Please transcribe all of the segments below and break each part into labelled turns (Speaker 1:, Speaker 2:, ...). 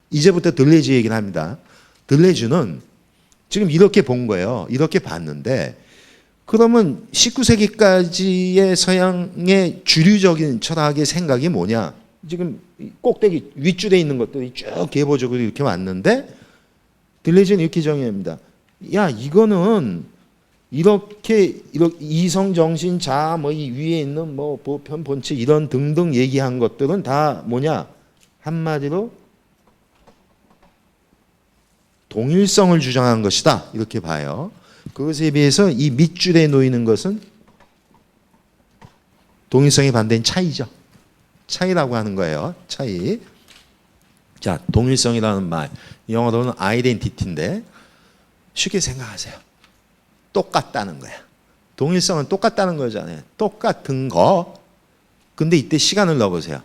Speaker 1: 이제부터 들레즈 얘기를 합니다. 들레즈는 지금 이렇게 본 거예요. 이렇게 봤는데 그러면 19세기까지의 서양의 주류적인 철학의 생각이 뭐냐? 지금 꼭대기 윗줄에 있는 것들이 쭉 계보적으로 이렇게 왔는데 들레즈는 이렇게 정의합니다. 야, 이거는 이렇게 이성 정신 자아 뭐 이 위에 있는 뭐 보편 본체 이런 등등 얘기한 것들은 다 뭐냐? 한마디로 동일성을 주장한 것이다. 이렇게 봐요. 그것에 비해서 이 밑줄에 놓이는 것은 동일성에 반대인 차이죠. 차이라고 하는 거예요. 차이. 자, 동일성이라는 말, 영어로는 아이덴티티인데 쉽게 생각하세요. 똑같다는 거야. 동일성은 똑같다는 거잖아요. 똑같은 거. 근데 이때 시간을 넣어보세요.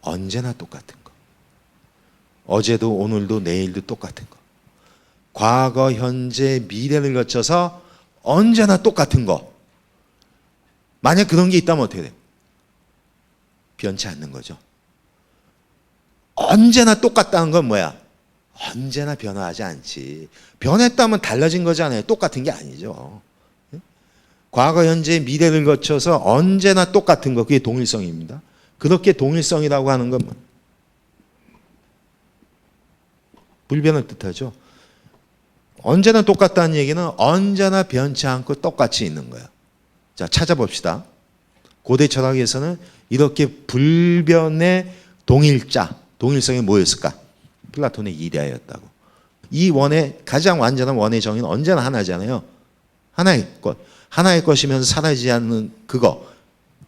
Speaker 1: 언제나 똑같은 거. 어제도 오늘도 내일도 똑같은 거. 과거, 현재, 미래를 거쳐서 언제나 똑같은 거. 만약 그런 게 있다면 어떻게 돼요? 변치 않는 거죠. 언제나 똑같다는 건 뭐야? 언제나 변화하지 않지. 변했다면 달라진 거잖아요. 똑같은 게 아니죠. 과거, 현재, 미래를 거쳐서 언제나 똑같은 거. 그게 동일성입니다. 그렇게 동일성이라고 하는 건 불변을 뜻하죠. 언제나 똑같다는 얘기는 언제나 변치 않고 똑같이 있는 거예요. 자, 찾아봅시다. 고대 철학에서는 이렇게 불변의 동일자, 동일성이 뭐였을까? 플라톤의 이데아였다고. 이 원의 가장 완전한 원의 정의는 언제나 하나잖아요. 하나의 것. 하나의 것이면서 사라지지 않는 그거.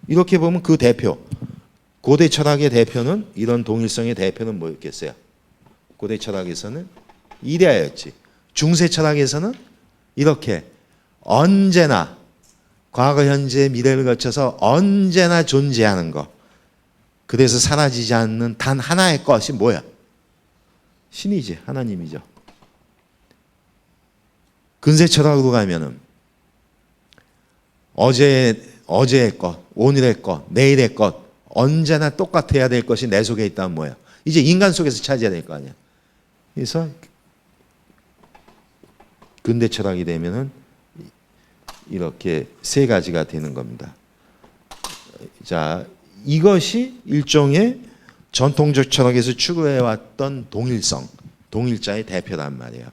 Speaker 1: 이렇게 보면 그 대표. 고대 철학의 대표는 이런 동일성의 대표는 뭐였겠어요? 고대 철학에서는 이데아였지. 중세 철학에서는 이렇게 언제나 과거, 현재, 미래를 거쳐서 언제나 존재하는 것. 그래서 사라지지 않는 단 하나의 것이 뭐야? 신이지, 하나님이죠. 근세 철학으로 가면은 어제의 것, 오늘의 것, 내일의 것 언제나 똑같아야 될 것이 내 속에 있다면 뭐야? 이제 인간 속에서 찾아야 될 거 아니야. 그래서 근대 철학이 되면은 이렇게 세 가지가 되는 겁니다. 자, 이것이 일종의 전통적 철학에서 추구해왔던 동일성, 동일자의 대표란 말이에요.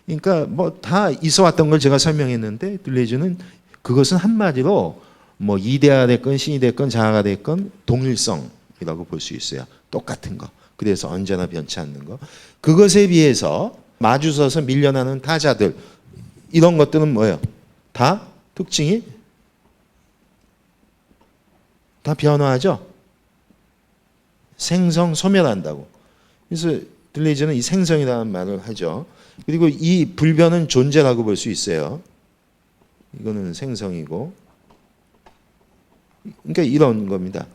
Speaker 1: 그러니까 뭐 다 있어왔던 걸 제가 설명했는데 들레즈는 그것은 한마디로 뭐 이데아 됐건 신이 됐건 자아가 됐건 동일성이라고 볼 수 있어요. 똑같은 거. 그래서 언제나 변치 않는 거. 그것에 비해서 마주서서 밀려나는 타자들 이런 것들은 뭐예요? 다 특징이 다 변화하죠. 생성 소멸한다고. 그래서 들레즈는 이 생성이라는 말을 하죠. 그리고 이 불변은 존재라고 볼 수 있어요. 이거는 생성이고. 그러니까 이런 겁니다.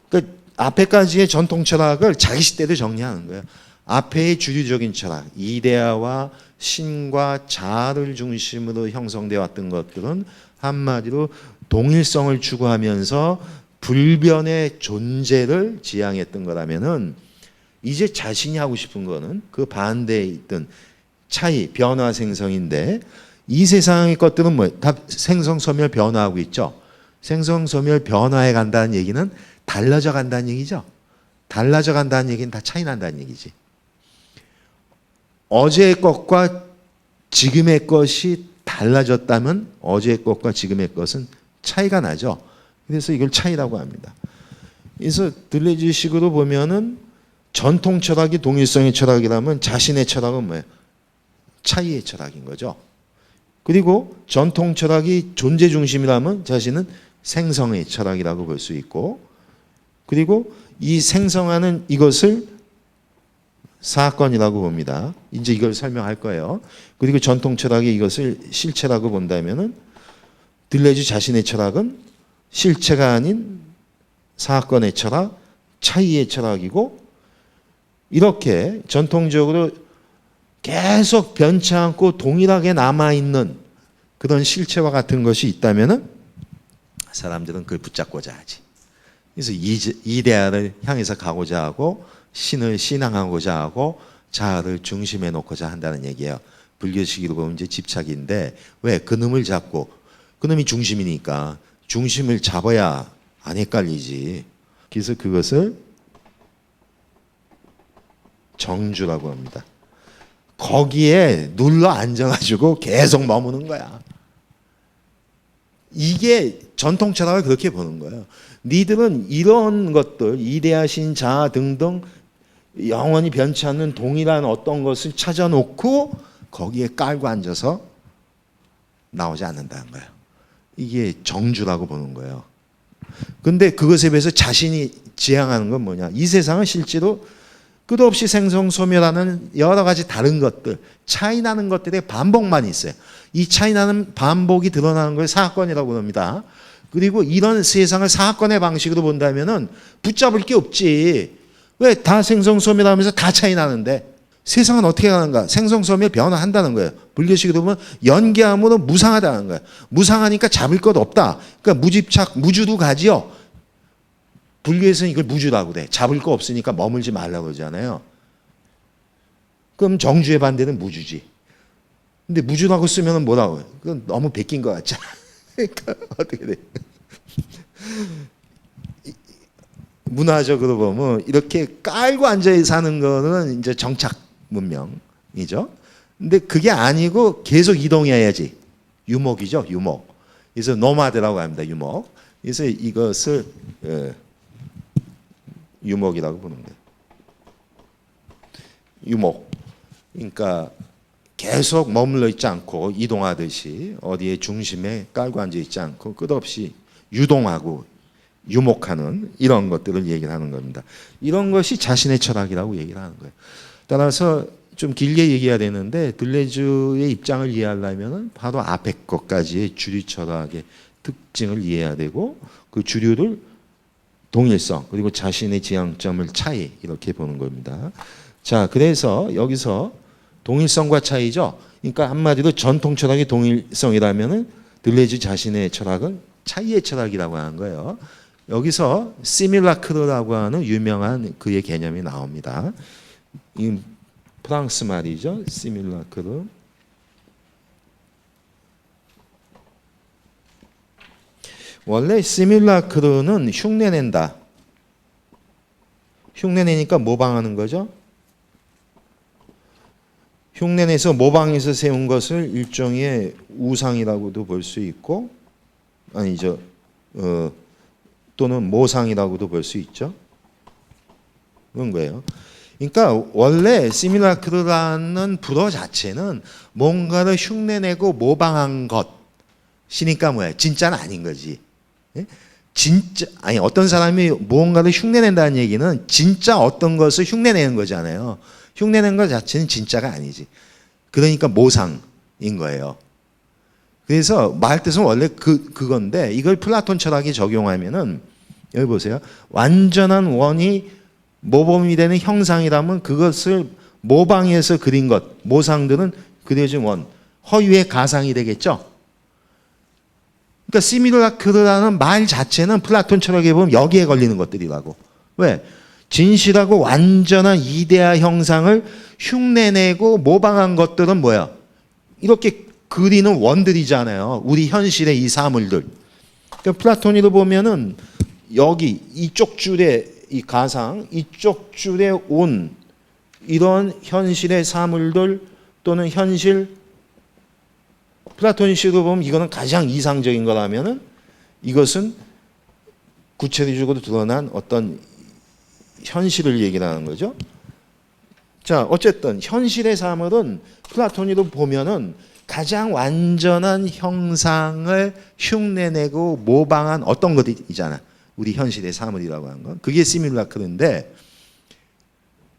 Speaker 1: 그러니까 앞에까지의 전통 철학을 자기 시대로 정리하는 거예요. 앞에의 주류적인 철학, 이데아와 신과 자아를 중심으로 형성되어 왔던 것들은 한마디로 동일성을 추구하면서 불변의 존재를 지향했던 거라면은 이제 자신이 하고 싶은 거는 그 반대에 있던 차이, 변화 생성인데 이 세상의 것들은 뭐예요? 다 생성, 소멸, 변화하고 있죠. 생성, 소멸, 변화해 간다는 얘기는 달라져 간다는 얘기죠. 달라져 간다는 얘기는 다 차이 난다는 얘기지. 어제의 것과 지금의 것이 달라졌다면 어제의 것과 지금의 것은 차이가 나죠. 그래서 이걸 차이라고 합니다. 그래서 들레즈식으로 보면은 전통 철학이 동일성의 철학이라면 자신의 철학은 뭐예요? 차이의 철학인 거죠. 그리고 전통 철학이 존재 중심이라면 자신은 생성의 철학이라고 볼 수 있고, 그리고 이 생성하는 이것을 사건이라고 봅니다. 이제 이걸 설명할 거예요. 그리고 전통 철학이 이것을 실체라고 본다면은 들레즈 자신의 철학은 실체가 아닌 사건의 철학, 차이의 철학이고, 이렇게 전통적으로 계속 변치 않고 동일하게 남아있는 그런 실체와 같은 것이 있다면은 사람들은 그걸 붙잡고자 하지. 그래서 이데아를 향해서 가고자 하고 신을 신앙하고자 하고 자아를 중심에 놓고자 한다는 얘기예요. 불교식으로 보면 이제 집착인데 왜 그놈을 잡고 그놈이 중심이니까 중심을 잡아야 안 헷갈리지. 그래서 그것을 정주라고 합니다. 거기에 눌러 앉아가지고 계속 머무는 거야. 이게 전통 철학을 그렇게 보는 거예요. 니들은 이런 것들, 이데아신 자아 등등 영원히 변치 않는 동일한 어떤 것을 찾아놓고 거기에 깔고 앉아서 나오지 않는다는 거예요. 이게 정주라고 보는 거예요. 근데 그것에 비해서 자신이 지향하는 건 뭐냐? 이 세상은 실제로 끝없이 생성소멸하는 여러 가지 다른 것들, 차이나는 것들의 반복만 있어요. 이 차이나는 반복이 드러나는 걸 사건이라고 합니다. 그리고 이런 세상을 사건의 방식으로 본다면은 붙잡을 게 없지. 왜 다 생성소멸하면서 다 차이나는데 세상은 어떻게 가는가? 생성소멸 변화한다는 거예요. 불교식으로 보면 연계함으로 무상하다는 거예요. 무상하니까 잡을 것 없다. 그러니까 무집착, 무주도 가지요. 불교에서는 이걸 무주라고 그래. 잡을 거 없으니까 머물지 말라고 그러잖아요. 그럼 정주의 반대는 무주지. 근데 무주라고 쓰면 뭐라고 해요? 그건 너무 베낀 것 같잖아. 그러니까 어떻게 돼? 문화적으로 보면 이렇게 깔고 앉아 사는 거는 이제 정착 문명이죠. 근데 그게 아니고 계속 이동해야지. 유목이죠, 유목. 그래서 노마드라고 합니다, 유목. 그래서 이것을 유목이라고 보는 거예요. 유목. 그러니까 계속 머물러 있지 않고 이동하듯이 어디에 중심에 깔고 앉아 있지 않고 끝없이 유동하고 유목하는 이런 것들을 얘기를 하는 겁니다. 이런 것이 자신의 철학이라고 얘기를 하는 거예요. 따라서 좀 길게 얘기해야 되는데 들레주의 입장을 이해하려면 바로 앞에 것까지의 주류 철학의 특징을 이해해야 되고 그 주류를 동일성 그리고 자신의 지향점을 차이 이렇게 보는 겁니다. 자, 그래서 여기서 동일성과 차이죠. 그러니까 한마디로 전통 철학의 동일성이라면은 들레주 자신의 철학은 차이의 철학이라고 하는 거예요. 여기서 시뮬라크르라고 하는 유명한 그의 개념이 나옵니다. 이 프랑스 말이죠. 시뮬라크르. 원래 시뮬라크르는 흉내낸다. 흉내내니까 모방하는 거죠. 흉내내서 모방해서 세운 것을 일종의 우상이라고도 볼 수 있고 아니죠. 또는 모상이라고도 볼 수 있죠. 그런 거예요. 그러니까 원래 시뮬라크르라는 불어 자체는 뭔가를 흉내내고 모방한 것이니까 뭐야? 진짜는 아닌 거지. 진짜 아니 어떤 사람이 무언가를 흉내낸다는 얘기는 진짜 어떤 것을 흉내내는 거잖아요. 흉내낸 것 자체는 진짜가 아니지. 그러니까 모상인 거예요. 그래서 말 뜻은 원래 그건데 이걸 플라톤 철학에 적용하면은 여기 보세요. 완전한 원이 모범이 되는 형상이라면 그것을 모방해서 그린 것, 모상들은 그려진 원, 허유의 가상이 되겠죠. 그러니까 시뮬라크르라는 말 자체는 플라톤 철학에 보면 여기에 걸리는 것들이라고. 왜? 진실하고 완전한 이데아 형상을 흉내내고 모방한 것들은 뭐야? 이렇게 그리는 원들이잖아요. 우리 현실의 이 사물들. 그러니까 플라톤이로 보면은 여기 이쪽 줄에 이 가상, 이쪽 줄에 온 이런 현실의 사물들 또는 현실 플라톤식으로 보면 이거는 가장 이상적인 거라면은 이것은 구체적으로 드러난 어떤 현실을 얘기하는 거죠. 자, 어쨌든 현실의 사물은 플라톤이로 보면은 가장 완전한 형상을 흉내내고 모방한 어떤 것이잖아. 우리 현실의 사물이라고 하는 건. 그게 시뮬라크르인데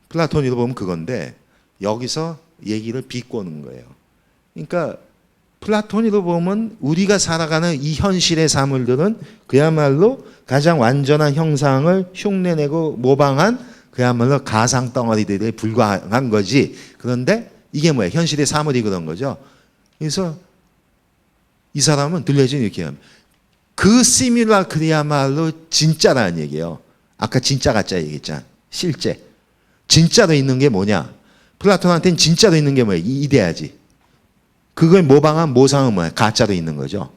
Speaker 1: 플라톤이로 보면 그건데 여기서 얘기를 비꼬는 거예요. 그러니까 플라톤이로 보면 우리가 살아가는 이 현실의 사물들은 그야말로 가장 완전한 형상을 흉내내고 모방한 그야말로 가상 덩어리들에 불과한 거지. 그런데 이게 뭐예요? 현실의 사물이 그런 거죠. 그래서 이 사람은 들려진 이렇게 합니다. 그 시뮬라크리야말로 진짜라는 얘기예요. 아까 진짜 가짜 얘기했잖아. 실제. 진짜로 있는 게 뭐냐? 플라톤한테는 진짜로 있는 게 뭐예요? 이데아지. 그걸 모방한 모상은 뭐야? 가짜로 있는 거죠.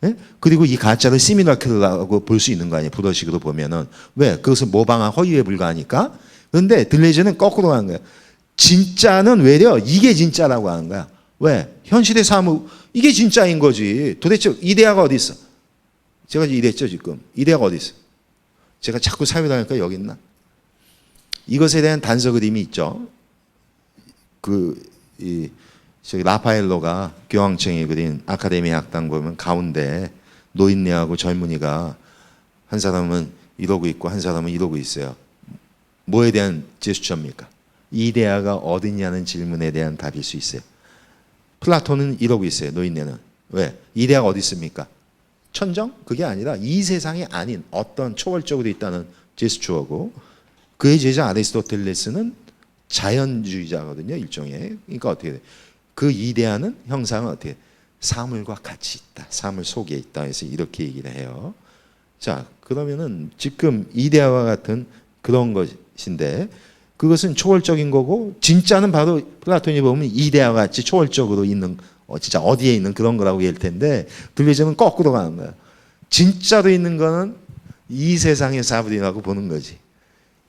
Speaker 1: 예? 그리고 이 가짜를 시뮬라크라고 볼 수 있는 거 아니에요? 불어식으로 보면은. 왜? 그것을 모방한 허위에 불과하니까. 그런데 들레즈는 거꾸로 하는 거예요. 진짜는 외려 이게 진짜라고 하는 거야. 왜? 현실의 사물, 이게 진짜인 거지. 도대체 이데아가 어디 있어? 제가 이랬죠, 지금. 이데아가 어디 있어? 제가 자꾸 사회를 하니까 여기 있나? 이것에 대한 단서 그림이 있죠. 저기 라파엘로가 교황청에 그린 아카데미 학당 보면 가운데 노인네하고 젊은이가 한 사람은 이러고 있고 한 사람은 이러고 있어요. 뭐에 대한 제스처입니까? 이데아가 어디냐는 질문에 대한 답일 수 있어요. 플라톤은 이러고 있어요. 노인네는. 왜? 이데아가 어디 있습니까? 천정? 그게 아니라 이 세상이 아닌 어떤 초월적으로 있다는 제스처고, 그의 제자 아리스토텔레스는 자연주의자거든요. 일종의. 그러니까 어떻게 돼? 그 이데아는 형상은 어떻게 돼? 사물과 같이 있다. 사물 속에 있다. 해서 이렇게 얘기를 해요. 자, 그러면은 지금 이데아와 같은 그런 것인데, 그것은 초월적인 거고, 진짜는 바로 플라톤이 보면 이데아와 같이 초월적으로 있는, 진짜 어디에 있는 그런 거라고 얘기할 텐데, 들레즈는 거꾸로 가는 거야. 진짜로 있는 거는 이 세상의 사물이라고 보는 거지.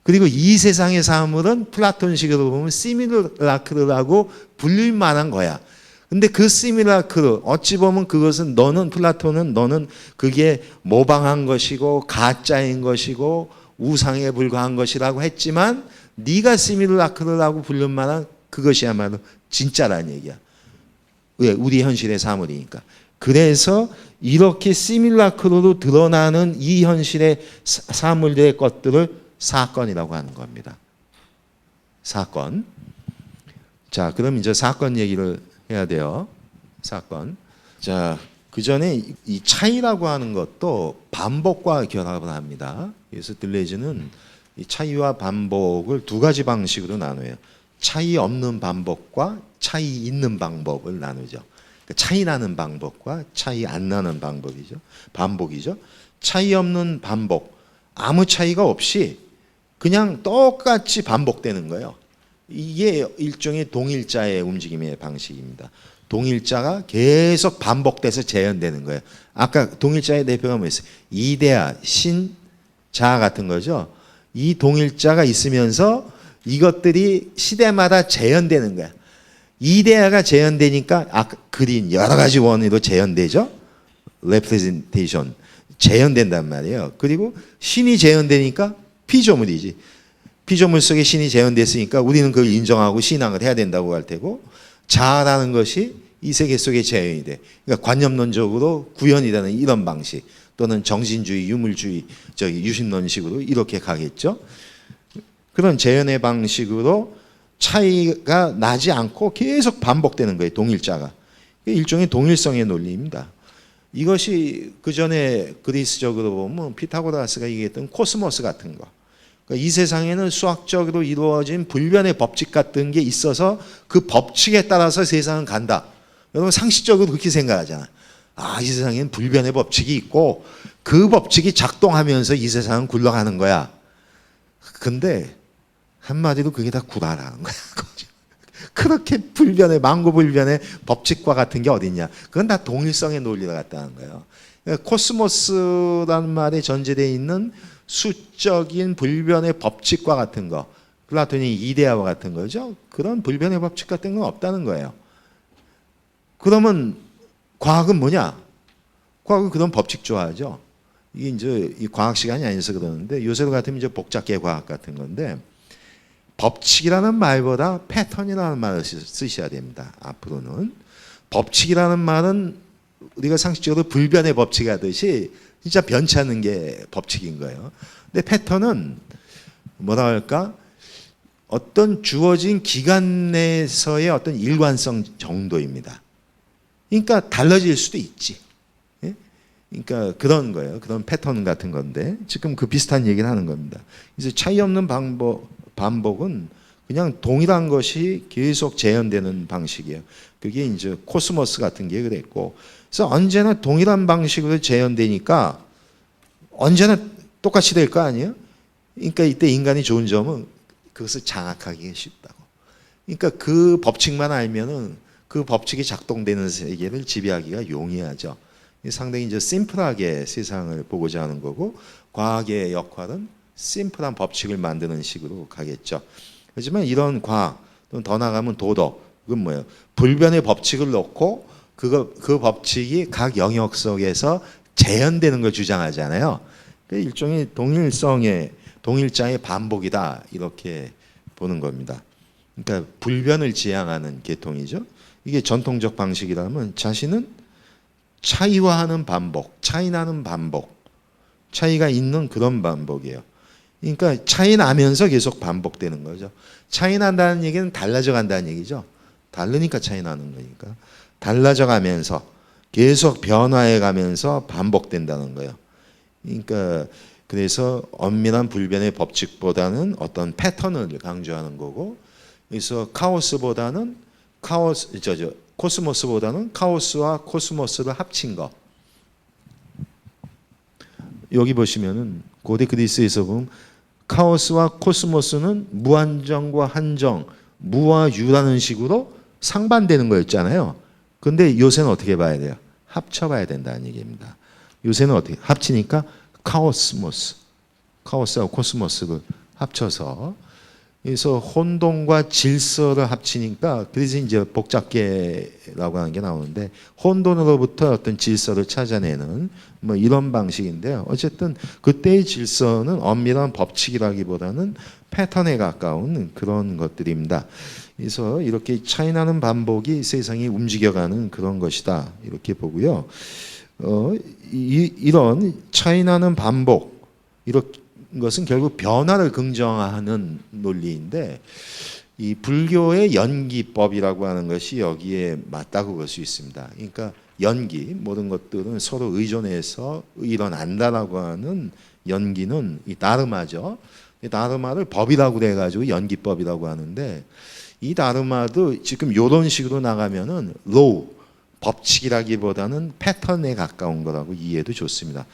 Speaker 1: 그리고 이 세상의 사물은 플라톤식으로 보면 시뮬라크르라고 불릴 만한 거야. 근데 그 시뮬라크르, 어찌 보면 그것은 플라톤은 너는 그게 모방한 것이고 가짜인 것이고 우상에 불과한 것이라고 했지만, 네가 시뮬라크르라고 부를 만한 그것이야말로 진짜라는 얘기야. 왜? 우리 현실의 사물이니까. 그래서 이렇게 시뮬라크르로 드러나는 이 현실의 사물들의 것들을 사건이라고 하는 겁니다. 사건. 자, 그럼 이제 사건 얘기를 해야 돼요. 사건. 자, 그 전에 이 차이라고 하는 것도 반복과 결합을 합니다. 그래서 들레즈는 이 차이와 반복을 두 가지 방식으로 나눠요. 차이 없는 반복과 차이 있는 방법을 나누죠. 그러니까 차이 나는 방법과 차이 안 나는 방법이죠. 반복이죠. 차이 없는 반복, 아무 차이가 없이 그냥 똑같이 반복되는 거예요. 이게 일종의 동일자의 움직임의 방식입니다. 동일자가 계속 반복돼서 재현되는 거예요. 아까 동일자의 대표가 뭐였어요? 이데아, 신, 자 같은 거죠. 이 동일자가 있으면서 이것들이 시대마다 재현되는 거야. 이데아가 재현되니까 아까 그린 여러 가지 원으로 재현되죠. representation 재현된단 말이에요. 그리고 신이 재현되니까 피조물이지. 피조물 속에 신이 재현됐으니까 우리는 그걸 인정하고 신앙을 해야 된다고 할 테고, 자아라는 것이 이 세계 속에 재현이 돼. 그러니까 관념론적으로 구현이라는 이런 방식, 또는 정신주의, 유물주의, 유심론식으로 이렇게 가겠죠. 그런 재현의 방식으로 차이가 나지 않고 계속 반복되는 거예요. 동일자가. 일종의 동일성의 논리입니다. 이것이 그 전에 그리스적으로 보면 피타고라스가 얘기했던 코스모스 같은 거. 그러니까 이 세상에는 수학적으로 이루어진 불변의 법칙 같은 게 있어서 그 법칙에 따라서 세상은 간다. 여러분 상식적으로 그렇게 생각하잖아. 아, 이 세상에는 불변의 법칙이 있고 그 법칙이 작동하면서 이 세상은 굴러가는 거야. 근데 한마디로 그게 다 구라라는 거야. 그렇게 망고불변의 법칙과 같은 게 어딨냐. 그건 다 동일성의 논리가 같다는 거예요. 그러니까 코스모스라는 말에 전제되어 있는 수적인 불변의 법칙과 같은 거, 플라톤이 이데아와 같은 거죠. 그런 불변의 법칙 같은 건 없다는 거예요. 그러면 과학은 뭐냐? 과학은 그런 법칙 좋아하죠. 이게 이제 이 과학 시간이 아니어서 그러는데, 요새 같으면 이제 복잡계 과학 같은 건데, 법칙이라는 말보다 패턴이라는 말을 쓰셔야 됩니다. 앞으로는 법칙이라는 말은 우리가 상식적으로 불변의 법칙 하듯이 진짜 변치 않는 게 법칙인 거예요. 근데 패턴은 뭐라 할까? 어떤 주어진 기간 내에서의 어떤 일관성 정도입니다. 그러니까 달라질 수도 있지. 예? 그러니까 그런 거예요. 그런 패턴 같은 건데 지금 그 비슷한 얘기를 하는 겁니다. 그래서 차이 없는 반복은 그냥 동일한 것이 계속 재현되는 방식이에요. 그게 이제 코스모스 같은 게 그랬고, 그래서 언제나 동일한 방식으로 재현되니까 언제나 똑같이 될 거 아니에요? 그러니까 이때 인간이 좋은 점은 그것을 장악하기 쉽다고. 그러니까 그 법칙만 알면은 그 법칙이 작동되는 세계를 지배하기가 용이하죠. 상당히 이제 심플하게 세상을 보고자 하는 거고, 과학의 역할은 심플한 법칙을 만드는 식으로 가겠죠. 하지만 이런 과학, 또는 더 나가면 도덕, 그건 뭐예요? 불변의 법칙을 놓고 그 법칙이 각 영역 속에서 재현되는 걸 주장하잖아요. 일종의 동일자의 반복이다, 이렇게 보는 겁니다. 그러니까 불변을 지향하는 계통이죠. 이게 전통적 방식이라면 자신은 차이화하는 반복, 차이나는 반복, 차이가 있는 그런 반복이에요. 그러니까 차이 나면서 계속 반복되는 거죠. 차이 난다는 얘기는 달라져 간다는 얘기죠. 다르니까 차이 나는 거니까. 달라져 가면서 계속 변화해 가면서 반복된다는 거예요. 그러니까 그래서 엄밀한 불변의 법칙보다는 어떤 패턴을 강조하는 거고, 그래서 코스모스보다는 카오스와 코스모스를 합친 거. 여기 보시면은 고대 그리스에서 보면 카오스와 코스모스는 무한정과 한정, 무와 유라는 식으로 상반되는 거였잖아요. 근데 요새는 어떻게 봐야 돼요? 합쳐봐야 된다는 얘기입니다. 요새는 어떻게 합치니까 카오스하고 코스모스를 합쳐서, 그래서 혼돈과 질서를 합치니까, 그래서 이제 복잡계라고 하는 게 나오는데, 혼돈으로부터 어떤 질서를 찾아내는 뭐 이런 방식인데요. 어쨌든 그때의 질서는 엄밀한 법칙이라기보다는 패턴에 가까운 그런 것들입니다. 그래서 이렇게 차이나는 반복이 세상이 움직여가는 그런 것이다, 이렇게 보고요. 이런 차이나는 반복, 이런 것은 결국 변화를 긍정하는 논리인데, 이 불교의 연기법이라고 하는 것이 여기에 맞다고 볼 수 있습니다. 그러니까 연기, 모든 것들은 서로 의존해서 일어난다라고 하는 연기는 이 다르마죠. 이 다르마를 법이라고 그래가지고 연기법이라고 하는데, 이 다르마도 지금 이런 식으로 나가면은 로우, 법칙이라기보다는 패턴에 가까운 거라고 이해도 좋습니다.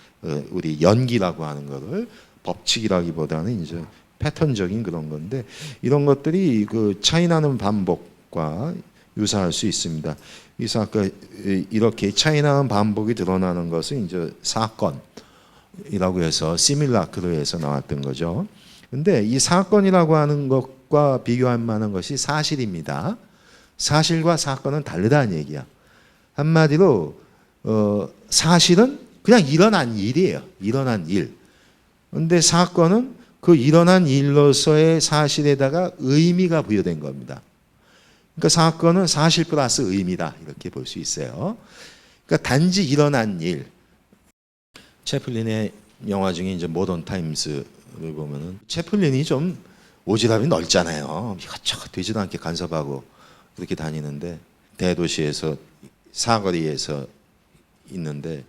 Speaker 1: 우리 연기라고 하는 거를 법칙이라기보다는 이제 패턴적인 그런 건데, 이런 것들이 그 차이나는 반복과 유사할 수 있습니다. 그래서 아까 이렇게 차이나는 반복이 드러나는 것은 이제 사건이라고 해서 시밀라크로 해서 나왔던 거죠. 근데 이 사건이라고 하는 것과 비교할 만한 것이 사실입니다. 사실과 사건은 다르다는 얘기야. 한마디로 사실은 그냥 일어난 일이에요. 일어난 일. 그런데 사건은 그 일어난 일로서의 사실에다가 의미가 부여된 겁니다. 그러니까 사건은 사실 플러스 의미다, 이렇게 볼 수 있어요. 그러니까 단지 일어난 일. 채플린의 영화 중에 이제 모던 타임스를 보면은 채플린이 좀 오지랖이 넓잖아요. 이것저것 되지도 않게 간섭하고 그렇게 다니는데, 대도시에서 사거리에서 있는데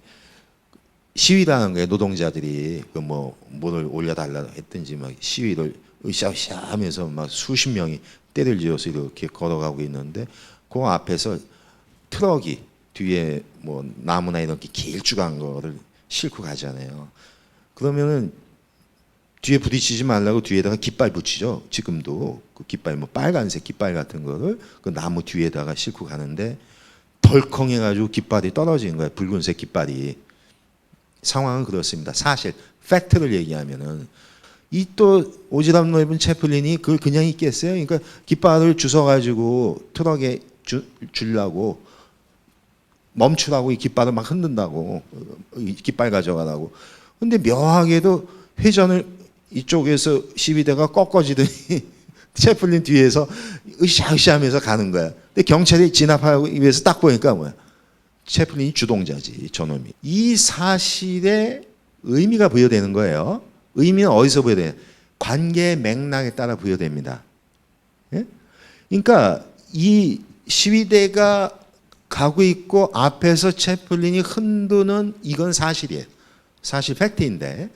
Speaker 1: 시위라는 거예요. 노동자들이 그 뭐를 올려달라 했든지 막 시위를 으쌰으쌰 하면서 막 수십 명이 때를 지어서 이렇게 걸어가고 있는데, 그 앞에서 트럭이 뒤에 뭐 나무나 이렇게 길쭉한 거를 싣고 가잖아요. 그러면은 뒤에 부딪히지 말라고 뒤에다가 깃발 붙이죠. 지금도 그 깃발, 뭐 빨간색 깃발 같은 거를 그 나무 뒤에다가 싣고 가는데, 덜컹해가지고 깃발이 떨어지는 거예요. 붉은색 깃발이. 상황은 그렇습니다. 사실 팩트를 얘기하면은, 이 또 오지랖 넓은 채플린이 그걸 그냥 있겠어요? 그러니까 깃발을 주워가지고 트럭에 주려고 멈추라고 이 깃발을 막 흔든다고, 이 깃발 가져가라고. 근데 묘하게도 회전을 이쪽에서 시위대가 꺾어지더니 채플린 뒤에서 으쌰으쌰 하면서 가는 거야. 근데 경찰이 진압하기 위해서 딱 보니까 뭐야? 채플린이 주동자지, 저놈이. 이 사실에 의미가 부여되는 거예요. 의미는 어디서 부여돼요? 관계의 맥락에 따라 부여됩니다. 예? 그러니까 이 시위대가 가고 있고 앞에서 채플린이 흔드는, 이건 사실이에요. 사실 팩트인데,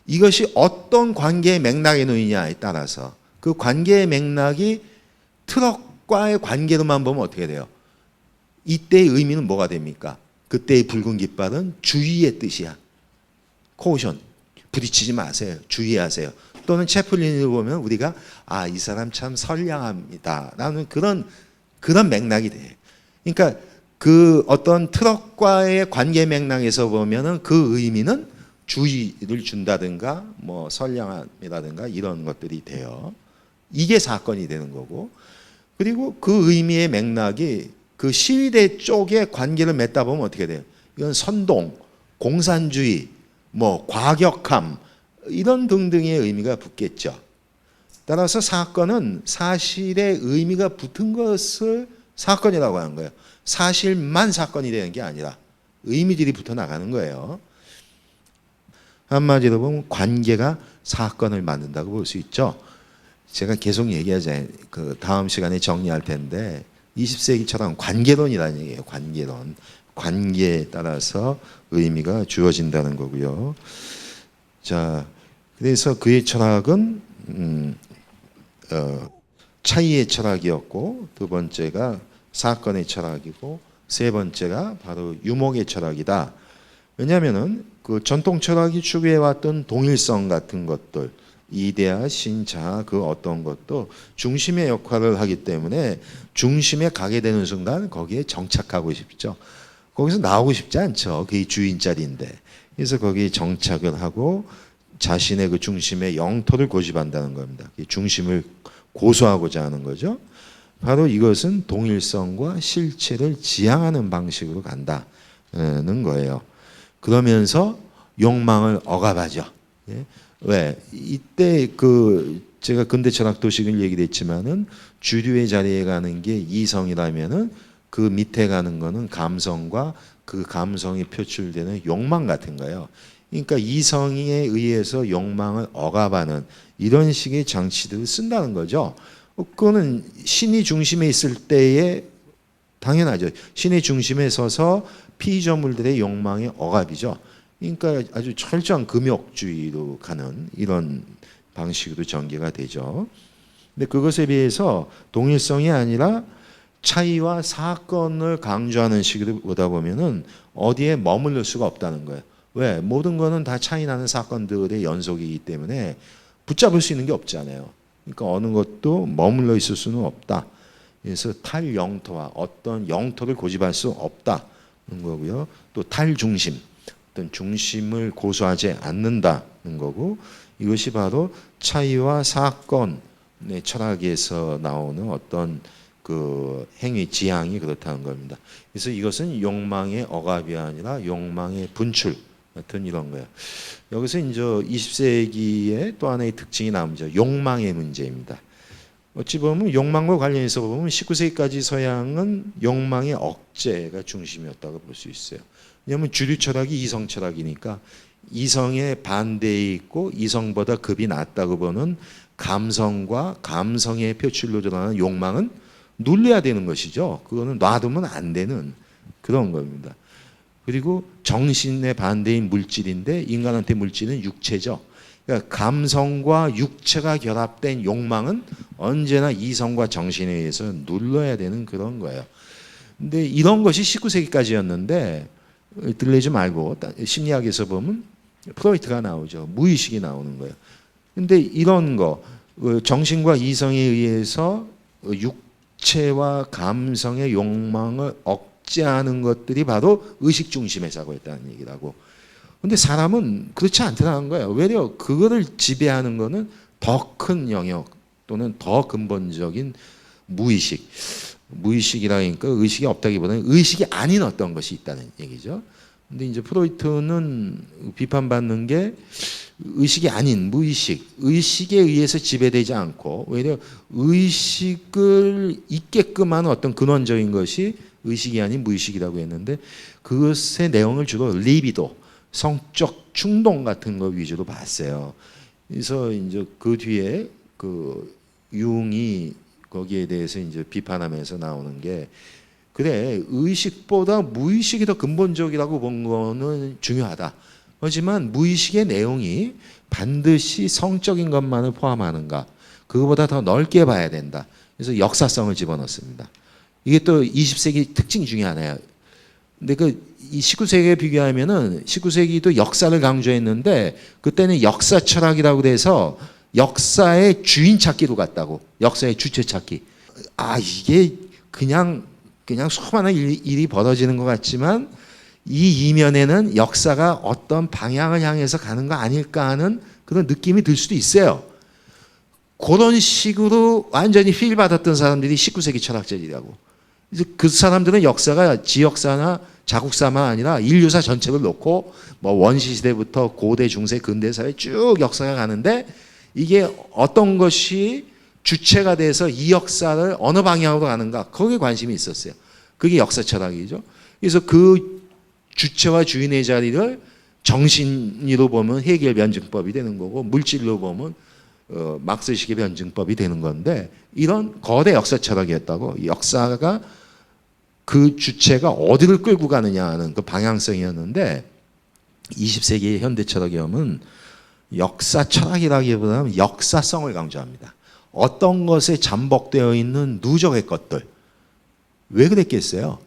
Speaker 1: 이것이 어떤 관계의 맥락에 놓이냐에 따라서 그 관계의 맥락이 트럭과의 관계로만 보면 어떻게 돼요? 이때의 의미는 뭐가 됩니까? 그때의 붉은 깃발은 주의의 뜻이야. 코션, 부딪히지 마세요. 주의하세요. 또는 채플린을 보면 우리가 이 사람 참 선량합니다 라는 그런 맥락이 돼. 그러니까 그 어떤 트럭과의 관계 맥락에서 보면은 그 의미는 주의를 준다든가 뭐 선량함이라든가 이런 것들이 돼요. 이게 사건이 되는 거고, 그리고 그 의미의 맥락이 그 시위대 쪽에 관계를 맺다 보면 어떻게 돼요? 이건 선동, 공산주의, 뭐 과격함 이런 등등의 의미가 붙겠죠. 따라서 사건은 사실의 의미가 붙은 것을 사건이라고 하는 거예요. 사실만 사건이 되는 게 아니라 의미들이 붙어 나가는 거예요. 한마디로 보면 관계가 사건을 만든다고 볼 수 있죠. 제가 계속 얘기하자, 그 다음 시간에 정리할 텐데 20세기처럼 관계론이라는 얘기예요. 관계론. 관계에 따라서 의미가 주어진다는 거고요. 자, 그래서 그의 철학은 차이의 철학이었고, 두 번째가 사건의 철학이고, 세 번째가 바로 유목의 철학이다. 왜냐하면은 그 전통 철학이 추구해왔던 동일성 같은 것들, 이데아, 신자 그 어떤 것도 중심의 역할을 하기 때문에 중심에 가게 되는 순간 거기에 정착하고 싶죠. 거기서 나오고 싶지 않죠. 그게 주인 자리인데. 그래서 거기에 정착을 하고 자신의 그 중심의 영토를 고집한다는 겁니다. 중심을 고수하고자 하는 거죠. 바로 이것은 동일성과 실체를 지향하는 방식으로 간다는 거예요. 그러면서 욕망을 억압하죠. 왜? 이때 그 제가 근대 철학 도식을 얘기했지만은 주류의 자리에 가는 게 이성이라면은 그 밑에 가는 거는 감성과 그 감성이 표출되는 욕망 같은 거예요. 그러니까 이성에 의해서 욕망을 억압하는 이런 식의 장치들을 쓴다는 거죠. 그거는 신이 중심에 있을 때에 당연하죠. 신의 중심에 서서 피조물들의 욕망의 억압이죠. 그러니까 아주 철저한 금욕주의로 가는 이런 방식으로 전개가 되죠. 근데 그것에 비해서 동일성이 아니라 차이와 사건을 강조하는 식으로 보다 보면은 어디에 머무를 수가 없다는 거예요. 왜? 모든 거는 다 차이 나는 사건들의 연속이기 때문에 붙잡을 수 있는 게 없잖아요. 그러니까 어느 것도 머물러 있을 수는 없다. 그래서 탈영토와 어떤 영토를 고집할 수 없다는 거고요. 또 탈중심, 어떤 중심을 고수하지 않는다는 거고, 이것이 바로 차이와 사건의 철학에서 나오는 어떤 그 행위 지향이 그렇다는 겁니다. 그래서 이것은 욕망의 억압이 아니라 욕망의 분출 같은 이런 거예요. 여기서 이제 20세기의 또 하나의 특징이 나오죠. 욕망의 문제입니다. 어찌 보면 욕망과 관련해서 보면 19세기까지 서양은 욕망의 억제가 중심이었다고 볼 수 있어요. 왜냐하면 주류 철학이 이성 철학이니까 이성의 반대에 있고 이성보다 급이 낮다고 보는 감성과 감성의 표출로 드러나는 욕망은 눌려야 되는 것이죠. 그거는 놔두면 안 되는 그런 겁니다. 그리고 정신의 반대인 물질인데 인간한테 물질은 육체죠. 그러니까 감성과 육체가 결합된 욕망은 언제나 이성과 정신에 의해서 눌러야 되는 그런 거예요. 근데 이런 것이 19세기까지였는데 들리지 말고 심리학에서 보면 프로이트가 나오죠. 무의식이 나오는 거예요. 근데 이런 거 정신과 이성에 의해서 육체와 감성의 욕망을 억제하는 것들이 바로 의식 중심의 사고였다는 얘기라고. 근데 사람은 그렇지 않더라는 거예요. 오히려 그거를 지배하는 거는 더 큰 영역 또는 더 근본적인 무의식. 무의식이라니까 의식이 없다기보다는 의식이 아닌 어떤 것이 있다는 얘기죠. 근데 이제 프로이트는 비판받는 게 의식이 아닌 무의식, 의식에 의해서 지배되지 않고 오히려 의식을 있게끔 하는 어떤 근원적인 것이 의식이 아닌 무의식이라고 했는데 그것의 내용을 주로 리비도, 성적 충동 같은 거 위주로 봤어요. 그래서 이제 그 뒤에 그 융이 거기에 대해서 이제 비판하면서 나오는 게 그래 의식보다 무의식이 더 근본적이라고 본 거는 중요하다. 하지만 무의식의 내용이 반드시 성적인 것만을 포함하는가? 그거보다 더 넓게 봐야 된다. 그래서 역사성을 집어넣습니다. 이게 또 20세기 특징 중에 하나예요. 근데 이 19세기에 비교하면은 19세기도 역사를 강조했는데 그때는 역사 철학이라고 돼서 역사의 주인 찾기로 갔다고. 역사의 주체 찾기. 아, 이게 그냥 수많은 일이 벌어지는 것 같지만 이 이면에는 역사가 어떤 방향을 향해서 가는 거 아닐까 하는 그런 느낌이 들 수도 있어요. 그런 식으로 완전히 휠 받았던 사람들이 19세기 철학자들이라고. 이제 그 사람들은 역사가 지역사나 자국사만 아니라 인류사 전체를 놓고 뭐 원시 시대부터 고대, 중세, 근대 사회 쭉 역사가 가는데 이게 어떤 것이 주체가 돼서 이 역사를 어느 방향으로 가는가 거기에 관심이 있었어요. 그게 역사 철학이죠. 그래서 그 주체와 주인의 자리를 정신으로 보면 해겔 변증법이 되는 거고 물질로 보면 막스식의 변증법이 되는 건데 이런 거대 역사 철학이었다고. 역사가 그 주체가 어디를 끌고 가느냐 하는 그 방향성이었는데 20세기의 현대 철학에 오면 역사 철학이라기보다는 역사성을 강조합니다. 어떤 것에 잠복되어 있는 누적의 것들. 왜 그랬겠어요?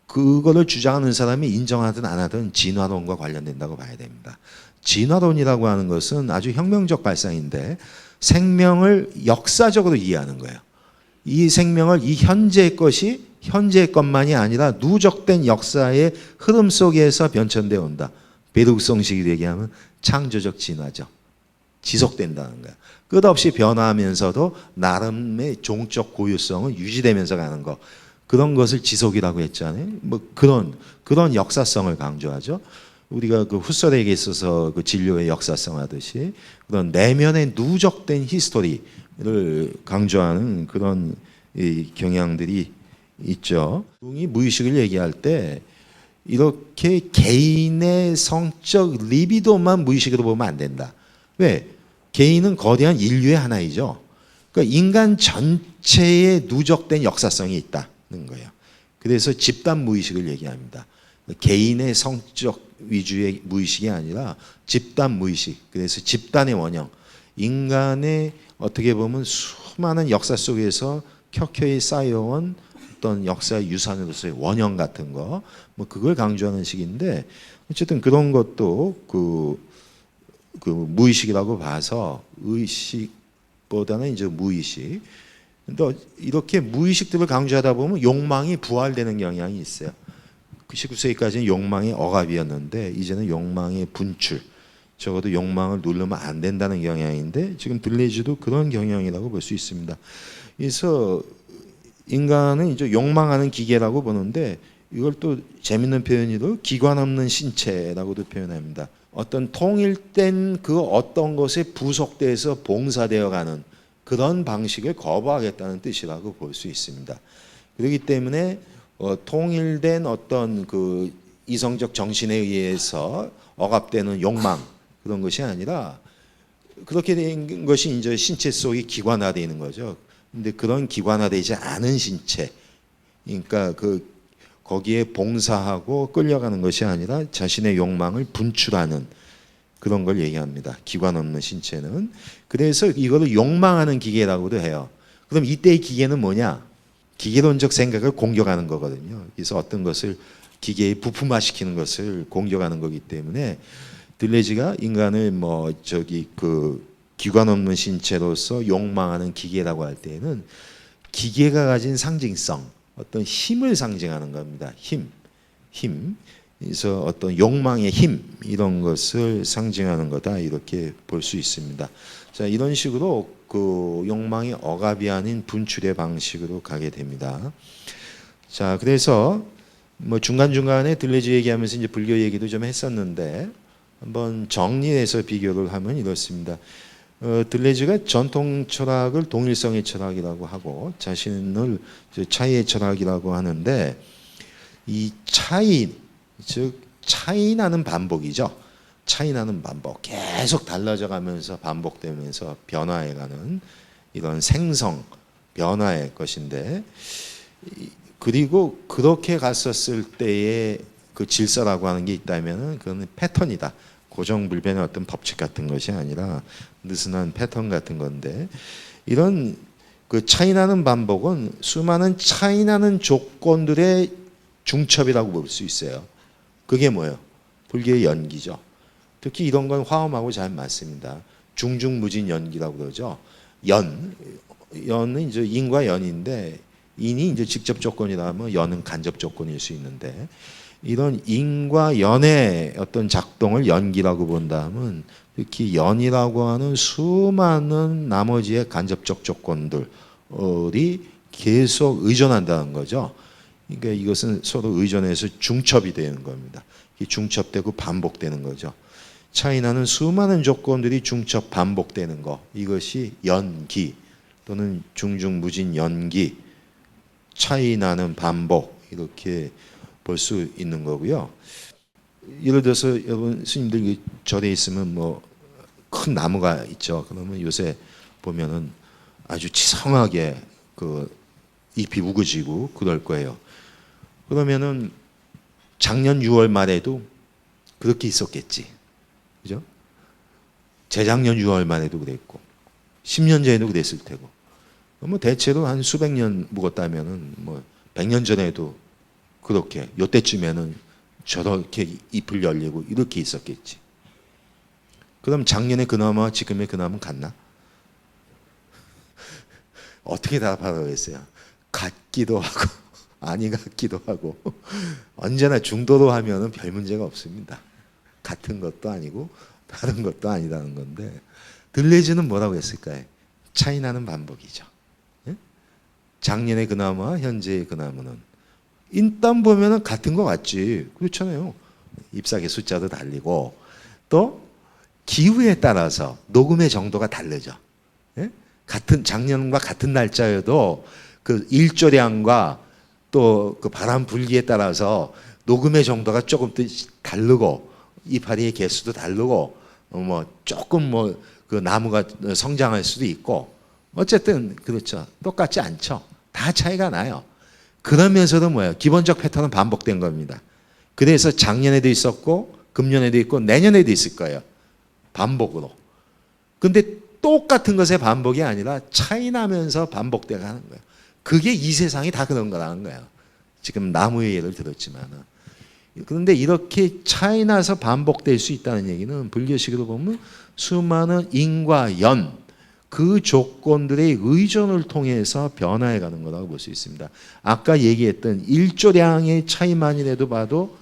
Speaker 1: 그거를 주장하는 사람이 인정하든 안 하든 진화론과 관련된다고 봐야 됩니다. 진화론이라고 하는 것은 아주 혁명적 발상인데 생명을 역사적으로 이해하는 거예요. 이 생명을 이 현재의 것이 현재의 것만이 아니라 누적된 역사의 흐름 속에서 변천되어 온다. 베르그송식으로 얘기하면 창조적 진화죠. 지속된다는 거야. 끝없이 변화하면서도 나름의 종적 고유성은 유지되면서 가는 거. 그런 것을 지속이라고 했잖아요. 뭐 그런 역사성을 강조하죠. 우리가 그 후설에게 있어서 그 진료의 역사성 하듯이 그런 내면에 누적된 히스토리를 강조하는 그런 이 경향들이 있죠. 이 무의식을 얘기할 때 이렇게 개인의 성적 리비도만 무의식으로 보면 안 된다. 왜? 개인은 거대한 인류의 하나이죠. 그러니까 인간 전체에 누적된 역사성이 있다는 거예요. 그래서 집단 무의식을 얘기합니다. 개인의 성적 위주의 무의식이 아니라 집단 무의식. 그래서 집단의 원형. 인간의 어떻게 보면 수많은 역사 속에서 켜켜이 쌓여온 어떤 역사의 유산으로서의 원형 같은 거, 뭐 그걸 강조하는 식인데 어쨌든 그런 것도 그 무의식이라고 봐서 의식보다는 이제 무의식. 근데 이렇게 무의식들을 강조하다 보면 욕망이 부활되는 경향이 있어요. 19세기까지는 욕망의 억압이었는데 이제는 욕망의 분출, 적어도 욕망을 누르면 안 된다는 경향인데 지금 들레즈도 그런 경향이라고 볼 수 있습니다. 그래서 인간은 이제 욕망하는 기계라고 보는데 이걸 또 재밌는 표현으로 기관 없는 신체라고도 표현합니다. 어떤 통일된 그 어떤 것에 부속돼서 봉사되어가는 그런 방식을 거부하겠다는 뜻이라고 볼 수 있습니다. 그렇기 때문에 통일된 어떤 그 이성적 정신에 의해서 억압되는 욕망 그런 것이 아니라 그렇게 된 것이 이제 신체 속에 기관화되는 거죠. 근데 그런 기관화되지 않은 신체, 그러니까 거기에 봉사하고 끌려가는 것이 아니라 자신의 욕망을 분출하는 그런 걸 얘기합니다. 기관 없는 신체는. 그래서 이거를 욕망하는 기계라고도 해요. 그럼 이때의 기계는 뭐냐? 기계론적 생각을 공격하는 거거든요. 그래서 어떤 것을 기계에 부품화시키는 것을 공격하는 거기 때문에 들레즈가 인간을 기관 없는 신체로서 욕망하는 기계라고 할 때에는 기계가 가진 상징성, 어떤 힘을 상징하는 겁니다. 힘. 그래서 어떤 욕망의 힘 이런 것을 상징하는 거다 이렇게 볼 수 있습니다. 자, 이런 식으로 그 욕망의 억압이 아닌 분출의 방식으로 가게 됩니다. 자, 그래서 뭐 중간중간에 들레즈 얘기하면서 이제 불교 얘기도 좀 했었는데 한번 정리해서 비교를 하면 이렇습니다. 들레즈가 전통 철학을 동일성의 철학이라고 하고 자신을 차이의 철학이라고 하는데 이 차이, 즉 차이나는 반복이죠. 차이나는 반복, 계속 달라져 가면서 반복되면서 변화해가는 이런 생성, 변화의 것인데 그리고 그렇게 갔었을 때의 그 질서라고 하는 게 있다면 그건 패턴이다. 고정불변의 어떤 법칙 같은 것이 아니라 느슨한 패턴 같은 건데, 이런 그 차이나는 반복은 수많은 차이나는 조건들의 중첩이라고 볼 수 있어요. 그게 뭐예요? 불교의 연기죠. 특히 이런 건 화엄하고 잘 맞습니다. 중중무진 연기라고 그러죠. 연은 이제 인과 연인데, 인이 이제 직접 조건이라면 연은 간접 조건일 수 있는데, 이런 인과 연의 어떤 작동을 연기라고 본다면 특히 연이라고 하는 수많은 나머지의 간접적 조건들이 계속 의존한다는 거죠. 그러니까 이것은 서로 의존해서 중첩이 되는 겁니다. 중첩되고 반복되는 거죠. 차이나는 수많은 조건들이 중첩 반복되는 거, 이것이 연기 또는 중중무진 연기, 차이나는 반복, 이렇게 볼 수 있는 거고요. 예를 들어서 여러분 스님들 절에 있으면 뭐 큰 나무가 있죠. 그러면 요새 보면은 아주 치성하게 그 잎이 우거지고 그럴 거예요. 그러면은 작년 6월 말에도 그렇게 있었겠지. 그죠? 재작년 6월 말에도 그랬고 10년 전에도 그랬을 테고. 뭐 대체로 한 수백 년 묵었다면은 뭐 100년 전에도 그렇게 요때쯤에는 저렇게 잎을 열리고 이렇게 있었겠지. 그럼 작년에 그 나무와 지금의 그 나무는 같나? 어떻게 답하라겠어요? 같기도 하고 아니 같기도 하고 언제나 중도로 하면은 별 문제가 없습니다. 같은 것도 아니고 다른 것도 아니라는 건데, 들레즈는 뭐라고 했을까요? 차이나는 반복이죠. 예? 작년의 그 나무와 현재의 그 나무는 일단 보면은 같은 것 같지. 그렇잖아요. 잎사귀 숫자도 달리고 또 기후에 따라서 녹음의 정도가 다르죠. 예? 같은 작년과 같은 날짜여도 그 일조량과 또 그 바람 불기에 따라서 녹음의 정도가 조금 다르고 이파리의 개수도 다르고 뭐 조금 뭐 그 나무가 성장할 수도 있고, 어쨌든 그렇죠. 똑같지 않죠. 다 차이가 나요. 그러면서도 뭐예요? 기본적 패턴은 반복된 겁니다. 그래서 작년에도 있었고 금년에도 있고 내년에도 있을 거예요. 반복으로. 근데 똑같은 것의 반복이 아니라 차이 나면서 반복돼 가는 거예요. 그게 이 세상이 다 그런 거라는 거예요. 지금 나무의 예를 들었지만은. 그런데 이렇게 차이 나서 반복될 수 있다는 얘기는 불교식으로 보면 수많은 인과 연, 그 조건들의 의존을 통해서 변화해 가는 거라고 볼 수 있습니다. 아까 얘기했던 일조량의 차이만이라도 봐도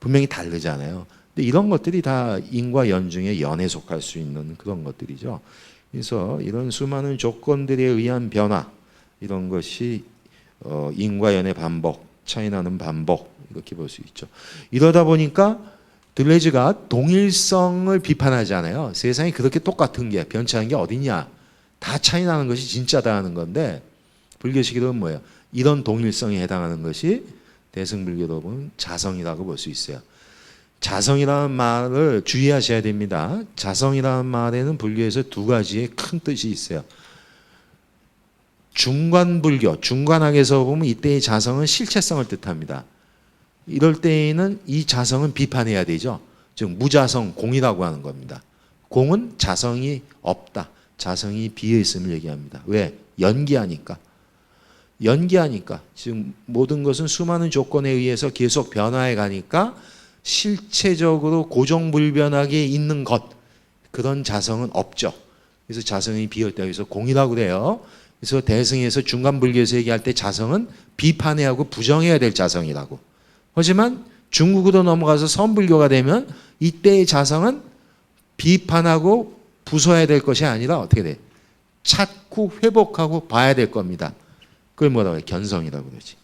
Speaker 1: 분명히 다르잖아요. 근데 이런 것들이 다 인과 연 중에 연에 속할 수 있는 그런 것들이죠. 그래서 이런 수많은 조건들에 의한 변화, 이런 것이 인과 연의 반복, 차이나는 반복, 이렇게 볼 수 있죠. 이러다 보니까 들레즈가 동일성을 비판하잖아요. 세상이 그렇게 똑같은 게 변치한 게 어딨냐, 다 차이나는 것이 진짜다 하는 건데, 불교식으로는 뭐예요? 이런 동일성에 해당하는 것이 대승불교로 보면 자성이라고 볼 수 있어요. 자성이라는 말을 주의하셔야 됩니다. 자성이라는 말에는 불교에서 두 가지의 큰 뜻이 있어요. 중관불교, 중관학에서 보면 이때의 자성은 실체성을 뜻합니다. 이럴 때에는 이 자성은 비판해야 되죠. 즉 무자성, 공이라고 하는 겁니다. 공은 자성이 없다, 자성이 비어있음을 얘기합니다. 왜? 연기하니까. 연기하니까. 지금 모든 것은 수많은 조건에 의해서 계속 변화해 가니까 실체적으로 고정불변하게 있는 것, 그런 자성은 없죠. 그래서 자성이 비어있다. 그래서 공이라고 그래요. 그래서 대승에서 중간불교에서 얘기할 때 자성은 비판해야 하고 부정해야 될 자성이라고. 하지만 중국으로 넘어가서 선불교가 되면 이때의 자성은 비판하고 부숴야 될 것이 아니라 어떻게 돼? 찾고 회복하고 봐야 될 겁니다. 그걸 뭐라고 해요? 견성이라고 그러지.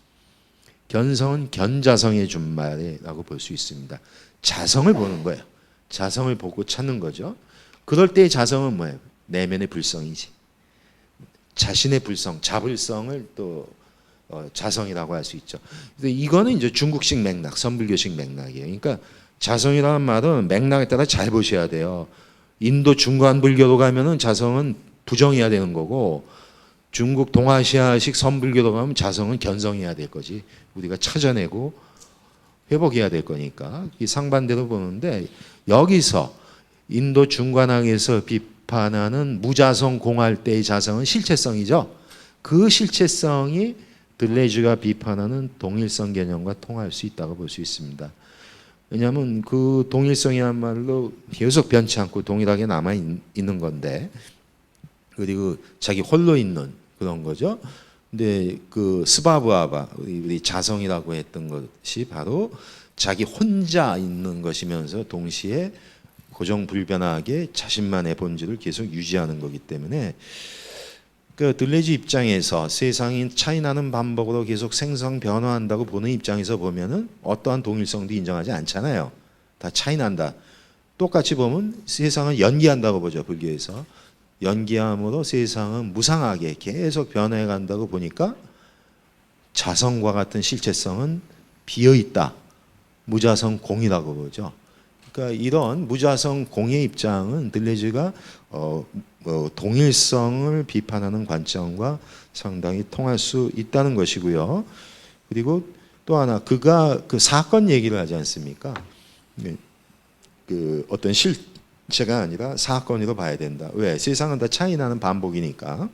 Speaker 1: 견성은 견자성의 준말이라고 볼 수 있습니다. 자성을 보는 거예요. 자성을 보고 찾는 거죠. 그럴 때의 자성은 뭐예요? 내면의 불성이지. 자신의 불성, 자불성을 또 자성이라고 할 수 있죠. 근데 이거는 이제 중국식 맥락, 선불교식 맥락이에요. 그러니까 자성이라는 말은 맥락에 따라 잘 보셔야 돼요. 인도 중간불교로 가면은 자성은 부정해야 되는 거고, 중국 동아시아식 선불교로 가면 자성은 견성해야 될 거지. 우리가 찾아내고 회복해야 될 거니까 이 상반대로 보는데, 여기서 인도 중관학에서 비판하는 무자성 공할 때의 자성은 실체성이죠. 그 실체성이 들레즈가 비판하는 동일성 개념과 통할 수 있다고 볼 수 있습니다. 왜냐하면 그 동일성이야말로 계속 변치 않고 동일하게 남아 있는 건데, 그리고 자기 홀로 있는 그런 거죠. 근데 그 스바브아바, 우리 자성이라고 했던 것이 바로 자기 혼자 있는 것이면서 동시에 고정불변하게 자신만의 본질을 계속 유지하는 거기 때문에, 그 들레즈 입장에서 세상이 차이나는 반복으로 계속 생성 변화한다고 보는 입장에서 보면은 어떠한 동일성도 인정하지 않잖아요. 다 차이난다. 똑같이 보면 세상은 연기한다고 보죠. 불교에서 연기함으로 세상은 무상하게 계속 변해 간다고 보니까 자성과 같은 실체성은 비어 있다. 무자성 공이라고 보죠. 그러니까 이런 무자성 공의 입장은 들레즈가 동일성을 비판하는 관점과 상당히 통할 수 있다는 것이고요. 그리고 또 하나, 그가 그 사건 얘기를 하지 않습니까? 그 어떤 실체가 아니라 사건으로 봐야 된다. 왜? 세상은 다 차이나는 반복이니까.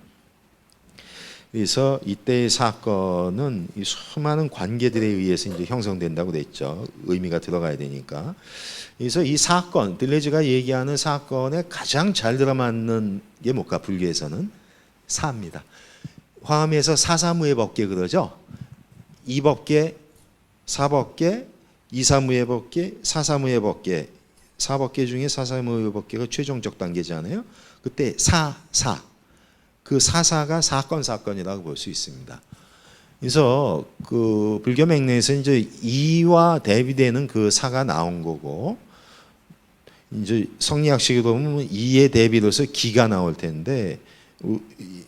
Speaker 1: 그래서 이때의 사건은 이 수많은 관계들에 의해서 이제 형성된다고 그랬죠. 의미가 들어가야 되니까. 그래서 이 사건, 들레즈가 얘기하는 사건에 가장 잘 들어맞는 게 뭘까? 불교에서는 사입니다. 화엄에서 사사무예 법계 그러죠. 이법계, 사법계, 이사무예 법계, 사사무예 법계. 사법계 중에 사사무예 법계가 최종적 단계잖아요. 그때 그 사사가 사건이라고 볼 수 있습니다. 그래서 그 불교 맥락에서 이제 이와 대비되는 그 사가 나온 거고, 이제 성리학식으로 보면 이에 대비로서 기가 나올 텐데,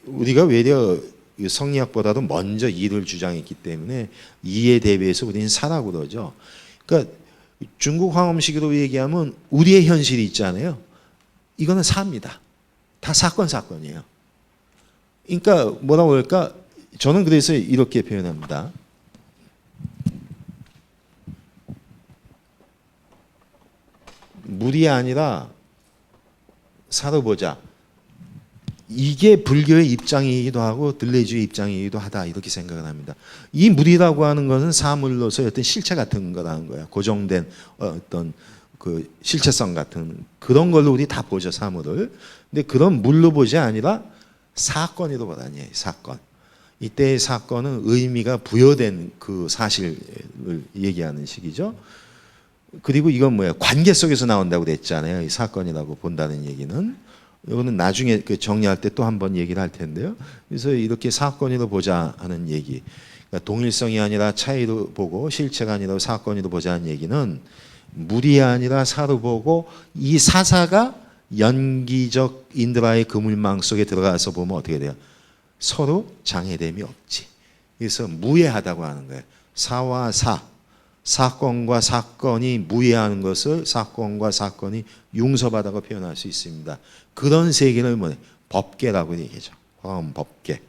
Speaker 1: 우리가 외려 성리학보다도 먼저 이를 주장했기 때문에 이에 대비해서 우리는 사라고 그러죠. 그러니까 중국 황엄식으로 얘기하면 우리의 현실이 있잖아요. 이거는 사입니다. 다 사건이에요. 그러니까 뭐라고 할까? 저는 그래서 이렇게 표현합니다. 물이 아니라 사로 보자. 이게 불교의 입장이기도 하고 들레즈의 입장이기도 하다, 이렇게 생각을 합니다. 이 물이라고 하는 것은 사물로서 어떤 실체 같은 거라는 거야. 고정된 어떤 그 실체성 같은 그런 걸로 우리 다 보죠, 사물을. 근데 그런 물로 보지 아니라 사건으로 보다니, 사건. 이때의 사건은 의미가 부여된 그 사실을 얘기하는 식이죠. 그리고 이건 뭐예요? 관계 속에서 나온다고 그랬잖아요. 이 사건이라고 본다는 얘기는. 이거는 나중에 그 정리할 때 또 한번 얘기를 할 텐데요. 그래서 이렇게 사건으로 보자 하는 얘기. 그러니까 동일성이 아니라 차이로 보고 실체가 아니라 사건으로 보자는 얘기는 물이 아니라 사로 보고 이 사사가 연기적 인드라의 그물망 속에 들어가서 보면 어떻게 돼요? 서로 장애됨이 없지. 그래서 무해하다고 하는 거예요. 사와 사건과 사건이 무해하는 것을 사건과 사건이 융섭하다고 표현할 수 있습니다. 그런 세계를 뭐냐? 법계라고 얘기하죠. 화엄법계.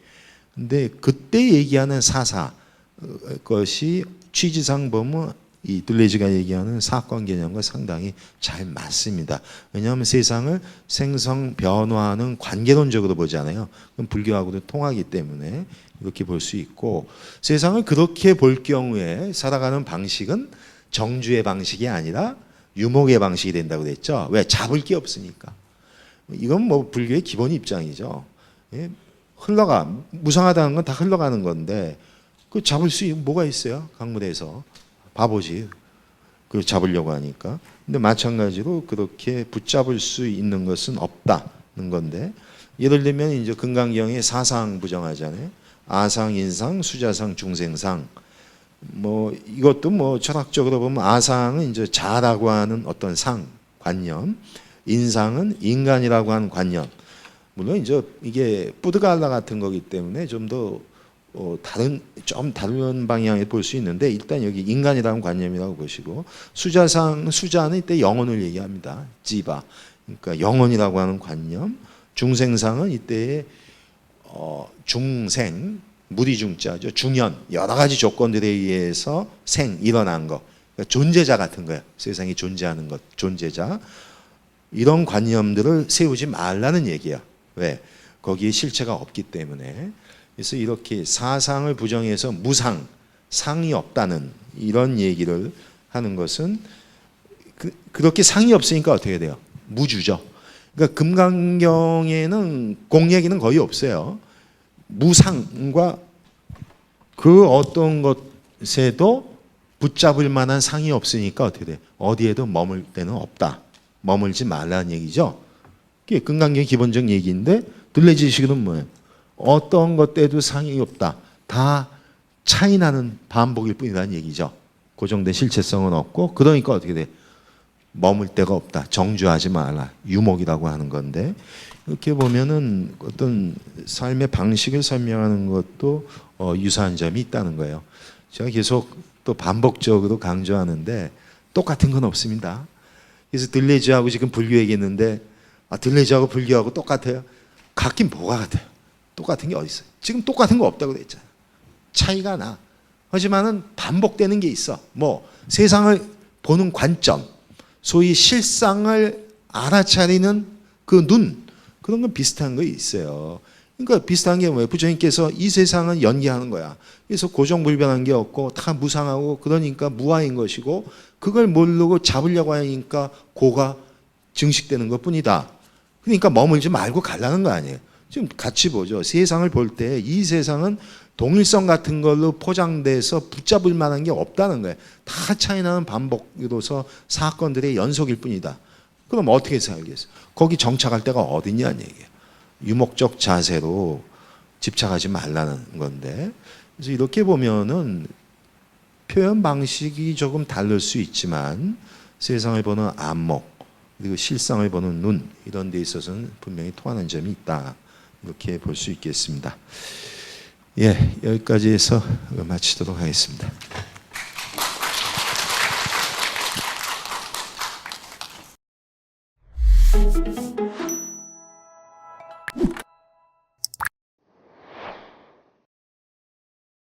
Speaker 1: 근데 그때 얘기하는 사사 것이 취지상 보면 이 들레즈가 얘기하는 사건 개념과 상당히 잘 맞습니다. 왜냐하면 세상을 생성 변화하는 관계론적으로 보잖아요. 그럼 불교하고도 통하기 때문에 이렇게 볼 수 있고, 세상을 그렇게 볼 경우에 살아가는 방식은 정주의 방식이 아니라 유목의 방식이 된다고 그랬죠. 왜? 잡을 게 없으니까. 이건 뭐 불교의 기본 입장이죠. 예? 무상하다는 건 다 흘러가는 건데 그 잡을 수 뭐가 있어요? 강물에서 바보지. 그 잡으려고 하니까. 근데 마찬가지로 그렇게 붙잡을 수 있는 것은 없다는 건데, 예를 들면 이제 금강경에 사상 부정하잖아요. 아상, 인상, 수자상, 중생상. 뭐 이것도 뭐 철학적으로 보면 아상은 이제 자라고 하는 어떤 관념, 인상은 인간이라고 하는 관념. 물론 이제 이게 뿌드갈라 같은 거기 때문에 좀 더 다른 방향에 볼 수 있는데, 일단 여기 인간이라는 관념이라고 보시고, 수자는 이때 영혼을 얘기합니다. 지바. 그러니까 영혼이라고 하는 관념. 중생상은 이때의 중생, 무리중자죠. 중현, 여러 가지 조건들에 의해서 일어난 거. 그러니까 존재자 같은 거예요. 세상에 존재하는 것, 존재자. 이런 관념들을 세우지 말라는 얘기야. 왜? 거기에 실체가 없기 때문에. 그래서 이렇게 사상을 부정해서 무상, 상이 없다는 이런 얘기를 하는 것은 그렇게 상이 없으니까 어떻게 돼요? 무주죠. 그러니까 금강경에는 공 얘기는 거의 없어요. 무상과 그 어떤 것에도 붙잡을 만한 상이 없으니까 어떻게 돼? 어디에도 머물 데는 없다. 머물지 말라는 얘기죠. 그게 금강경의 기본적 얘기인데 둘레지식은 뭐예요? 어떤 것 때도 상이 없다. 다 차이나는 반복일 뿐이라는 얘기죠. 고정된 실체성은 없고 그러니까 어떻게 돼? 머물 데가 없다. 정주하지 말라. 유목이라고 하는 건데 이렇게 보면은 어떤 삶의 방식을 설명하는 것도 유사한 점이 있다는 거예요. 제가 계속 또 반복적으로 강조하는데 똑같은 건 없습니다. 그래서 들레주하고 지금 불교 얘기했는데 들레주하고 불교하고 똑같아요? 같긴 뭐가 같아요? 똑같은 게 어디 있어요? 지금 똑같은 거 없다고 그랬잖아요. 차이가 나. 하지만은 반복되는 게 있어. 뭐 세상을 보는 관점, 소위 실상을 알아차리는 그 눈, 그런 건 비슷한 거 있어요. 그러니까 비슷한 게 뭐예요? 부처님께서 이 세상은 연기하는 거야. 그래서 고정불변한 게 없고 다 무상하고 그러니까 무아인 것이고 그걸 모르고 잡으려고 하니까 고가 증식되는 것뿐이다. 그러니까 머물지 말고 가려는 거 아니에요. 지금 같이 보죠. 세상을 볼 때 이 세상은 동일성 같은 걸로 포장돼서 붙잡을 만한 게 없다는 거예요. 다 차이나는 반복으로서 사건들의 연속일 뿐이다. 그럼 어떻게 살겠어요? 거기 정착할 데가 어딨냐는 얘기예요. 유목적 자세로 집착하지 말라는 건데, 그래서 이렇게 보면은 표현 방식이 조금 다를 수 있지만 세상을 보는 안목 그리고 실상을 보는 눈 이런 데 있어서는 분명히 통하는 점이 있다. 이렇게 볼 수 있겠습니다. 예, 여기까지 해서 마치도록 하겠습니다.